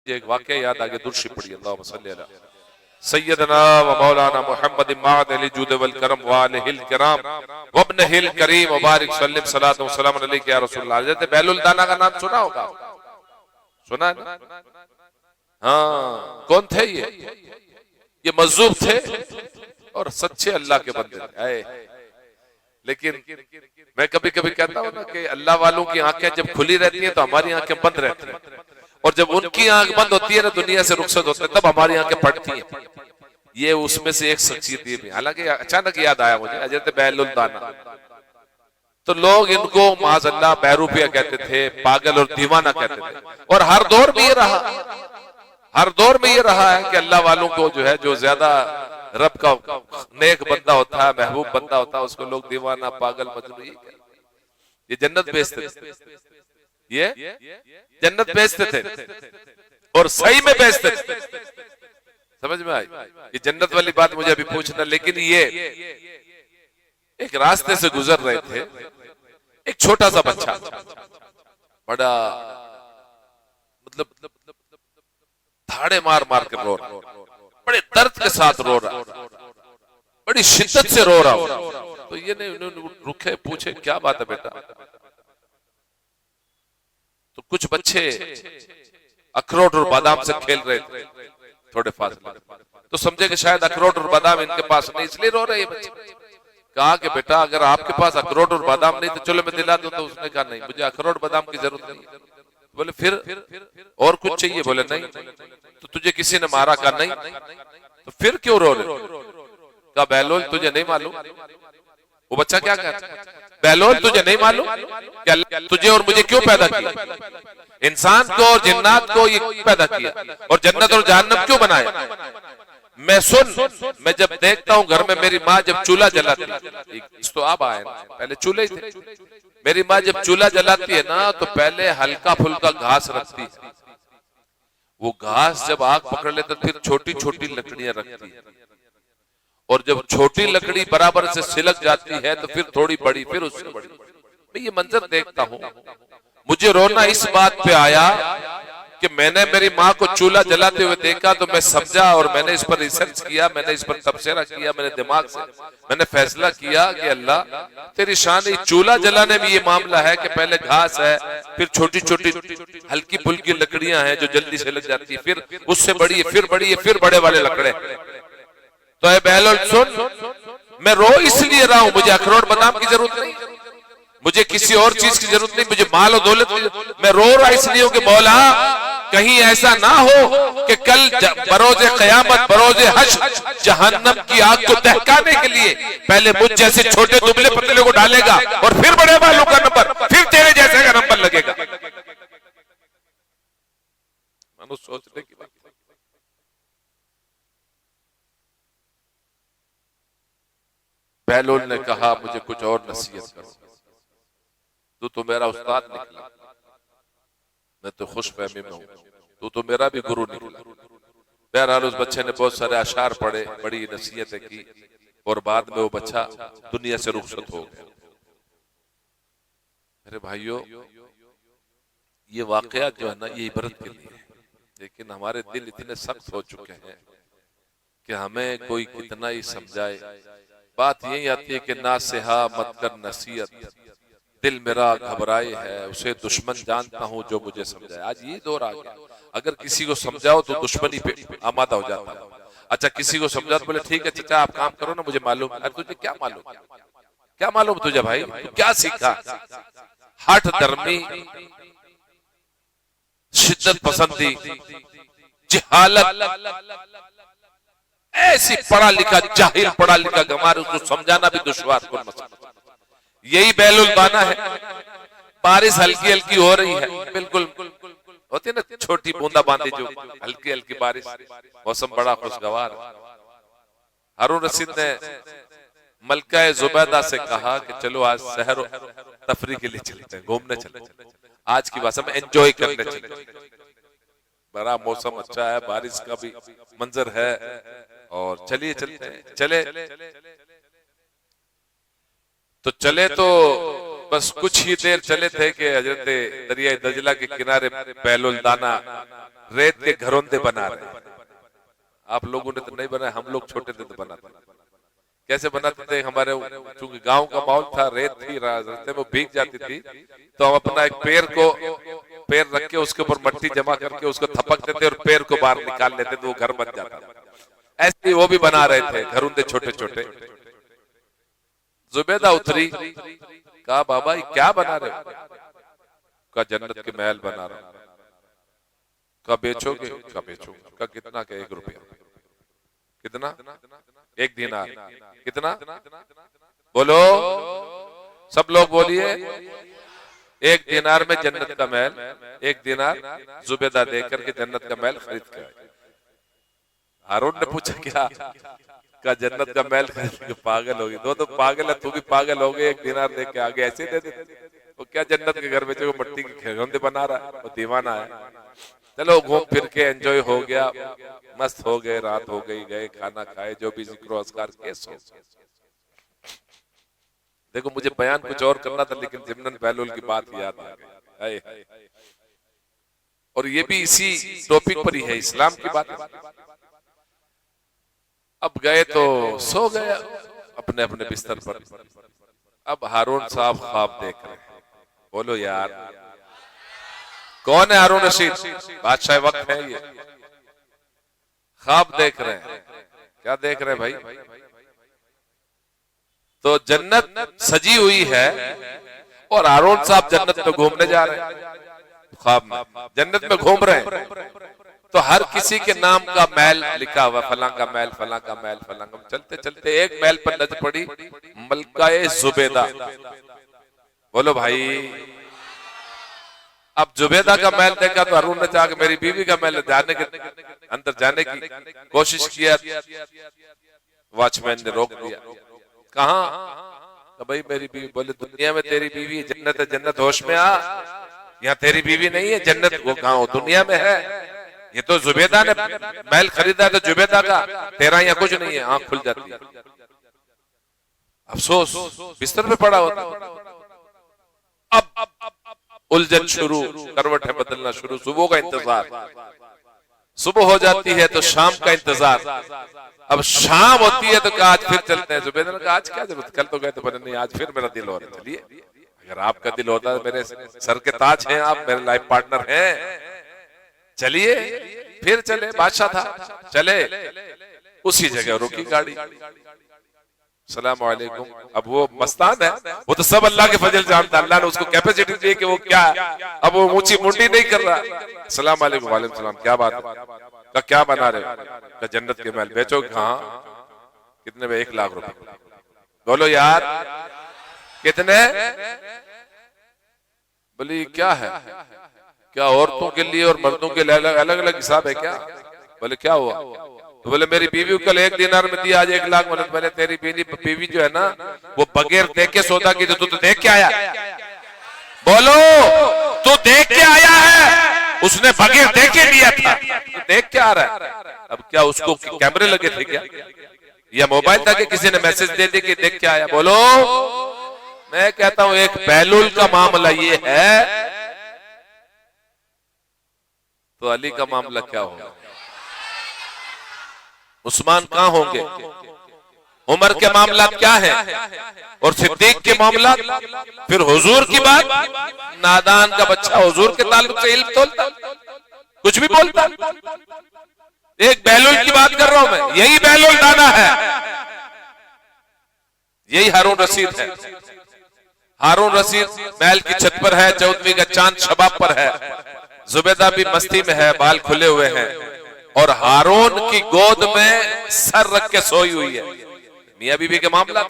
एक वाकया याद आ गया, दुर्शी पड़ी अल्लाहुम्मा सल्ली अला सय्यदना व मौलाना मुहम्मद माद अली जुद वल करम व आलिहिल किराम व इब्निहिल करीम व बारिक सल्लम सलातु व सलाम अलैका या रसूलल्लाह। हज़रत बैलुल दाना का नाम सुना होगा, सुना है ना? हाँ, कौन थे ये मज़लूम थे और सच्चे अल्लाह के बंदे थे। लेकिन मैं कभी कभी कहता हूं ना कि अल्लाह वालों की आंखें जब खुली रहती हैं तो हमारी आंखें बंद रहती हैं, और जब उनकी आंख बंद होती है ना, दुनिया से रुखसत होते हैं, तब हमारी आंखें पड़ती हैं। ये उसमें से एक शख्सियत ये भी, हालांकि अचानक याद आया मुझे हज़रत बैलुल दाना। तो लोग इनको माज़अल्लाह बैरूपिया कहते थे, पागल और दीवाना कहते थे, और हर दौर में ये रहा, हर दौर में ये रहा है कि अल्लाह वालों को जो है, जो ज्यादा रब का नेक बंदा होता है, महबूब बंदा होता है, उसको लोग दीवाना, पागल, मजनू ये जन्नत बेचते थे, ये जन्नत बेचते थे और सही में बेचते थे। समझ में आई? ये जन्नत वाली बात मुझे अभी पूछना। लेकिन ये एक रास्ते से गुजर रहे थे, एक छोटा सा बच्चा, बड़ा मतलब धाड़े मार मार के रो रहा, बड़े दर्द के साथ रो रहा, बड़ी शिद्दत से रो रहा। तो ये नहीं रुके, पूछे क्या बात है बेटा? तो कुछ बच्चे अखरोट और बादाम से खेल रहे थे थोड़े फासले, तो समझे कि शायद अखरोट और बादाम इनके पास नहीं, इसलिए रो रहे हैं बच्चे। कहा कि बेटा अगर आपके पास अखरोट और बादाम नहीं तो चलो मैं दिला दूं। तो उसने कहा नहीं, मुझे अखरोट बादाम की जरूरत नहीं। बोले फिर और कुछ चाहिए? बोले नहीं। तो तुझे किसी ने मारा? कहा नहीं। तो फिर क्यों रो रहे? कहा बैलोल तुझे नहीं मालूम? वो बच्चा क्या कहता है, बैलोल तुझे नहीं मालूम कि अल्लाह तुझे और मुझे क्यों पैदा किया? इंसान को और जिन्नात को ये पैदा किया, और जन्नत और जहन्नम क्यों बनाया? मैं मैं जब देखता हूं घर में मेरी माँ जब चूल्हा जलाती, तो अब आए पहले चूल्हे थे, मेरी माँ जब चूल्हा जलाती है ना तो पहले हल्का फुल्का घास रखती है, वो घास जब आग पकड़ लेता फिर छोटी छोटी लकड़ियां रखती है, और जब छोटी लकड़ी बराबर से सिलक जाती है तो फिर थोड़ी बड़ी, फिर उससे बड़ी। मैं ये मंजर देखता हूं, मुझे रोना इस बात पे आया कि मैंने मेरी माँ को चूल्हा जलाते हुए देखा, तो मैं समझा और मैंने इस पर रिसर्च किया, मैंने इस पर तबसरा किया, मैंने दिमाग से मैंने फैसला किया कि अल्लाह तेरी शान, चूल्हा जलाने में ये मामला है कि पहले घास है, फिर छोटी छोटी हल्की फुल्की लकड़ियां हैं जो जल्दी से लग जाती है, फिर उससे बड़ी है, फिर बड़ी है, फिर बड़े वाले लकड़े। तो ऐ बैलोल सुन, मैं रो इसलिए रहा हूं, मुझे अखरोट बादाम की जरूरत नहीं, मुझे किसी और चीज की जरूरत नहीं, मुझे माल और दौलत की। मैं रो रहा इसलिए हूं कि मौला कहीं ऐसा ना हो कि कल बरोज़े क़यामत, बरोज़े हश्र जहन्नम की आग को दहकाने के लिए पहले मुझ जैसे छोटे दुबले पतले को डालेगा और फिर बड़े वालों का नंबर, फिर तेरे जैसे का नंबर लगेगा। मनुष्य सोचने की बात। बैलोल ने कहा मुझे कुछ और नसीहत करो, तू तो मेरा उस्ताद निकला, मैं तो खुश फहमी में हूं, तू तो मेरा भी गुरु निकला। बहरहाल उस बच्चे ने बहुत सारे अशार पढ़े, बड़ी नसीहतें की, और बाद में वो बच्चा दुनिया से रुखसत हो गया। मेरे भाइयों, ये वाकया जो है ना, ये इबरत के लिए है, लेकिन हमारे दिल इतने सख्त हो चुके हैं कि हमें कोई कितना ही समझाए, बात यही आती है कि ना सेहा मत कर नसीहत, दिल मेरा घबराए है, उसे दुश्मन जानता हूं जो मुझे समझाए। आज ये दौर आ गया, अगर किसी को समझाओ तो दुश्मनी पे आमादा हो जाता है। अच्छा किसी को समझाओ तो बोले ठीक है चाचा आप काम करो ना, मुझे मालूम। अरे तुझे क्या मालूम, क्या मालूम तुझे भाई, क्या सीखा? हठ धर्मी, शिद्दत पसंदी, जहालत, ऐसी पढ़ा लिखा जाहिल, पढ़ा लिखा गंवार, उसको समझाना भी दुश्वार को मसला। यही बैलुल दाना है। बारिश हल्की हल्की हो रही है, बिल्कुल होती है ना छोटी बूंदा बांदी, जो हल्की हल्की बारिश, मौसम बड़ा खुशगवार। हारून रशीद ने मलका जुबैदा से कहा कि चलो आज शहर तफरी के लिए चलते हैं, घूमने चलते हैं, आज की भाषा में एंजॉय करने चलते। बड़ा मौसम अच्छा है, बारिश का भी मंजर है, और चलिए चलते हैं। चले तो बस कुछ ही देर चले थे कि हजरत दरिया दजला के किनारे बैलुल दाना रेत के घरोंदे बना रहे। आप लोगों ने तो नहीं बनाया, हम लोग छोटे थे तो बनाते। कैसे बनाते थे? हमारे चूंकि गांव का माहौल था, रेत थी, रास्ते में भीग जाती थी, तो हम अपना एक पैर रख के उसके ऊपर मट्टी जमा करके उसको थपकते थे और पैर को बाहर निकाल लेते थे, वो घर बन जाता था। ऐसे ही वो भी बना रहे थे घरोंदे छोटे छोटे। जुबैदा उतरी, कहा बाबा ये क्या बना रहे हो? कहा जन्नत के महल बना रहा हूं। कहा बेचोगे? कहा बेचोगे। कहा कितना? का 1 रुपया। कितना? 1 दिनार। कितना? बोलो, सब लोग बोलिए। 1 दिनार में जन्नत का महल, 1 दिनार जुबैदा देकर के जन्नत का महल खरीद के आए। हारून ने पूछा क्या? का जन्नत का महल खरीद के पागल होगी? दो तो पागल है, तू भी पागल हो गए। 1 दिनार दे के आगे ऐसे दे देते? वो क्या जन्नत के घर बेचो, मट्टी के घरोंदे बना रहा है? वो दीवाना है। चलो घूम फिर के एंजॉय हो गया, मस्त हो गए, रात हो गई, गए खाना खाए, जो भी जिक्र अस्कार किए सो। देखो मुझे बयान कुछ और करना था, लेकिन जिमनन बैलुल की बात याद आ गई। और ये भी इसी टॉपिक पर ही है, इस्लाम की बात। अब गए तो सो गए अपने अपने बिस्तर पर। अब हारून साहब ख्वाब देख रहे हैं। बोलो यार, कौन है हारून रशीद? बादशाह वक्त है ये। ख्वाब देख रहे हैं। क्या देख रहे हैं भाई? तो जन्नत सजी हुई है और हारून साहब जन्नत में घूमने जा रहे हैं। ख्वाब में जन्नत में घूम रहे हैं, तो हर किसी के नाम का महल लिखा हुआ, फलां का महल, फलां का महल, फलां का। चलते चलते एक महल पर नजर पड़ी, मलकाए जुबैदा। बोलो भाई। अब जुबैदा का महल देखा तो हारून ने चाहा कि मेरी बीवी का महल जाने के अंदर जाने की कोशिश किया। वॉचमैन ने रोक दिया। कहा? तो भाई मेरी बीवी। बोले दुनिया में तेरी बीवी जन्नत है, जन्नत होश में आ। यहाँ तेरी बीवी नहीं है, जन्नत वो कहाँ दुनिया में है। ये तो जुबैदा ने महल खरीदा है, तो जुबैदा का, तेरा यहाँ कुछ नहीं है। आंख खुल जाती है। अफसोस, बिस्तर पे पड़ा होता। अब उलझन शुरू, करवटें बदलना शुरू। सुबह का इंतजार, सुबह हो जाती है तो शाम का इंतजार। अब शाम होती है तो कहा आज फिर चलते हैं। जुबैदा ने कहा आज क्या जरूरत, कल तो गए तो नहीं, आज फिर मेरा दिल हो रहा है। चलिए, अगर आपका दिल होता है, मेरे सर के ताज हैं आप, मेरे लाइफ पार्टनर हैं, चलिए फिर चले। बादशाह था, चले। उसी जगह रुकी गाड़ी। सलाम वालेकुम। अब वो मस्तान है, वो तो सब अल्लाह के फजल जानता है। अल्लाह ने उसको कैपेसिटी दी कि वो क्या, अब वो ऊंची मुंडी नहीं कर रहा। सलाम वालेकुम। वालेकुम सलाम। क्या बात है? का क्या बना रहे? का जन्नत के महल बेचोगे? कहाँ? कितने में? 1 लाख रुपए। बोलो यार कितने? बोली क्या है? क्या औरतों के लिए और मर्दों के लिए अलग अलग हिसाब है क्या? बोले क्या हुआ? तो बोले मेरी बीवी कल 1 दिनार में दी, आज 1 लाख। बोले पहले तेरी बीवी जो है ना, वो बगैर देखे सौदा की, तू तो देख के आया। बोलो, तू देख के आया है, उसने बगैर देखे लिया था, तू देख के आ रहा है। अब क्या उसको कैमरे लगे थे क्या, या मोबाइल था कि किसी ने मैसेज दे दी कि देख के आया? बोलो, मैं कहता हूं एक बैलुल का मामला ये है, तो अली का मामला क्या होगा? उस्मान कहां होंगे? उमर के मामला क्या है? और सिद्दीक के मामला? फिर हुजूर की बात, नादान का बच्चा हुजूर के ताल्लुक से इल्म तोलता, कुछ भी बोलता। एक बैलुल की बात कर रहा हूं मैं, यही बैलुल दाना है, यही हारून रशीद है। हारून रशीद महल की छत पर है, 14वीं का चांद शबाब पर है। जुबैदा भी मस्ती में है, बाल खुले हुए हैं, और हारून की गोद में सर रख के सोई हुई है। मियां बीवी के मामला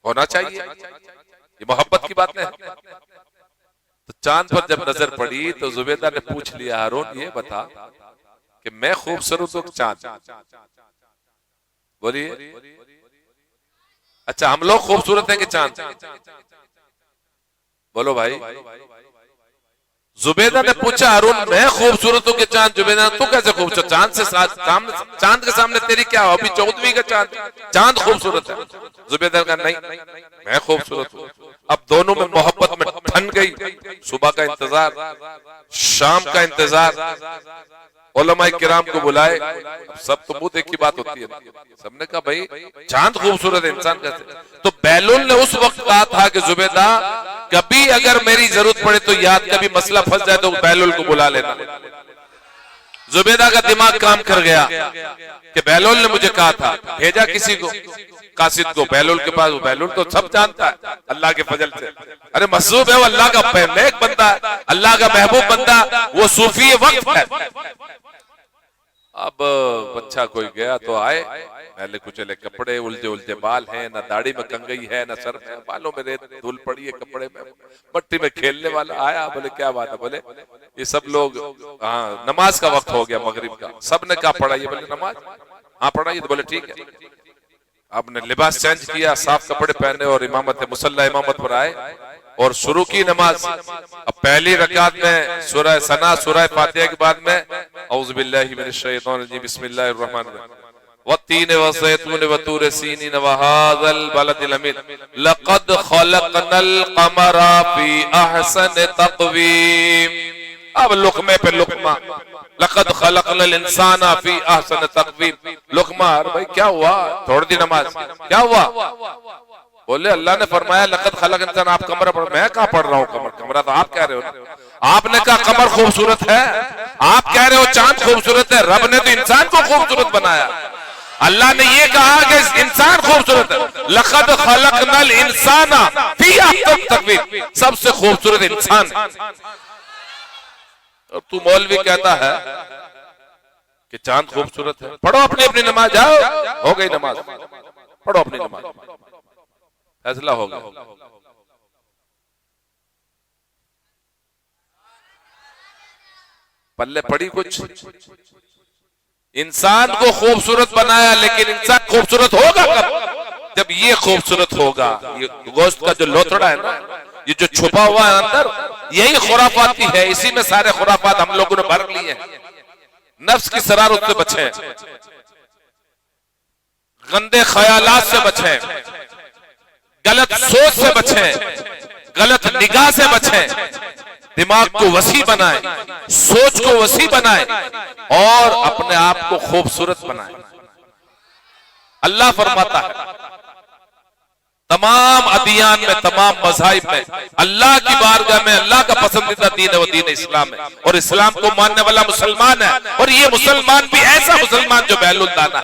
होना चाहिए, ये मोहब्बत की बात है। तो चांद पर जब नजर पड़ी तो जुबैदा ने पूछ लिया, हारून ये बता कि मैं खूबसूरत हूं चांद? बोलिए, अच्छा हम लोग खूबसूरत हैं कि चांद? बोलो भाई। जुबैदा ने पूछा अरुण मैं खूबसूरत हूं कि चांद? जुबैदा तू कैसे खूबसूरत? चांद के सामने तेरी क्या हो? अभी 14वीं का चांद खूबसूरत है। जुबैदा का नहीं, मैं खूबसूरत हूं। अब दोनों में मोहब्बत में ठन गई। सुबह का इंतजार, शाम का इंतजार, उलमाए किराम को बुलाए। सब तो मुंह देखी बात होती है। सबने कहा भाई चांद खूबसूरत है, इंसान कैसे? तो बैलूल ने उस वक्त कहा था कि जुबैदा कभी अगर मेरी जरूरत पड़े तो याद, कभी मसला फंस जाए तो बैलूल को बुला लेना। जुबैदा का दिमाग काम कर गया कि बैलूल ने मुझे कहा था, भेजा किसी को, कासिद को बैलूल के पास। बैलूल तो सब जानता है अल्लाह के फजल से, अरे मसरूब है वो, अल्लाह का नेक बंदा है, अल्लाह का महबूब बंदा, वो सूफी वक्त है। अब बच्चा कोई गया तो आए, पहले कुचले कपड़े, उलझे उलझे बाल हैं, ना दाढ़ी में कंगई है, ना सर में, बालों में रेत धूल पड़ी है, कपड़े में मट्टी में खेलने वाला आया। बोले क्या बात है? बोले ये सब लोग, हाँ नमाज का वक्त हो गया मगरिब का। सबने कहा पढ़ाइए? बोले नमाज, हाँ पढ़ाइए। तो बोले ठीक है। आपने लिबास चेंज किया, साफ कपड़े पहने और इमामत मुसल्ला इमामत पर आए और शुरू की नमाज। अब पहली रकात में सूरह सना, सूरह फातिहा के बाद में औज़ु बिल्लाहि मिनश शैतानिर रजीम, बिस्मिल्लाहिर रहमानिर रहीम, वत्तीन वज़ैतून वतूर सीनीन वहाज़ल बलदिल अमीन, लक़द ख़लक़नल क़मरा फ़ी अहसन तक़वीम। अब लुक़मे पे लुक़मा, लक़द ख़लक़नल इंसाना फ़ी अहसन तक़वीम। लुक़मा, भाई क्या हुआ? छोड़ दी नमाज, क्या हुआ? बोले अल्लाह ने फरमाया लक़द खलक़ इंसान, आप कमरा पढ़। मैं कहां पढ़ रहा हूं कमर? कमरा तो आप कह रहे हो। आपने कहा कमर खूबसूरत है, आप कह रहे हो चांद खूबसूरत है। रब ने तो इंसान को खूबसूरत बनाया। अल्लाह ने ये कहा कि इंसान खूबसूरत है। लक़द खलक़नल इंसाना फ़ी अहसन तक़वीम, सबसे खूबसूरत इंसान। और तू मौलवी कहता है कि चांद खूबसूरत है। पढ़ो अपनी अपनी नमाज, जाओ, हो गई नमाज, पढ़ो अपनी नमाज, फैसला हो गया। पल्ले पड़ी कुछ? इंसान को खूबसूरत बनाया, लेकिन इंसान खूबसूरत होगा कब? जब ये खूबसूरत होगा। ये गोश्त का जो लोथड़ा है ना, ये जो छुपा हुआ है अंदर, यही खुराफाती है। इसी में सारे खुराफात हम लोगों ने भर लिए हैं। नफ्स की शरारत से बचें, गंदे ख्यालात से बचें, गलत सोच से बचें, गलत निगाह से बचें, दिमाग को वसी बनाएं, सोच को वसी बनाएं और अपने आप को खूबसूरत बनाएं। अल्लाह फरमाता है तमाम अदियान में, तमाम मज़ाहिब में, अल्लाह की बारगाह में अल्लाह का पसंदीदा दीन है वो दीन इस्लाम है। और इस्लाम को मानने वाला मुसलमान है। और ये मुसलमान भी ऐसा मुसलमान जो बैलूल दाना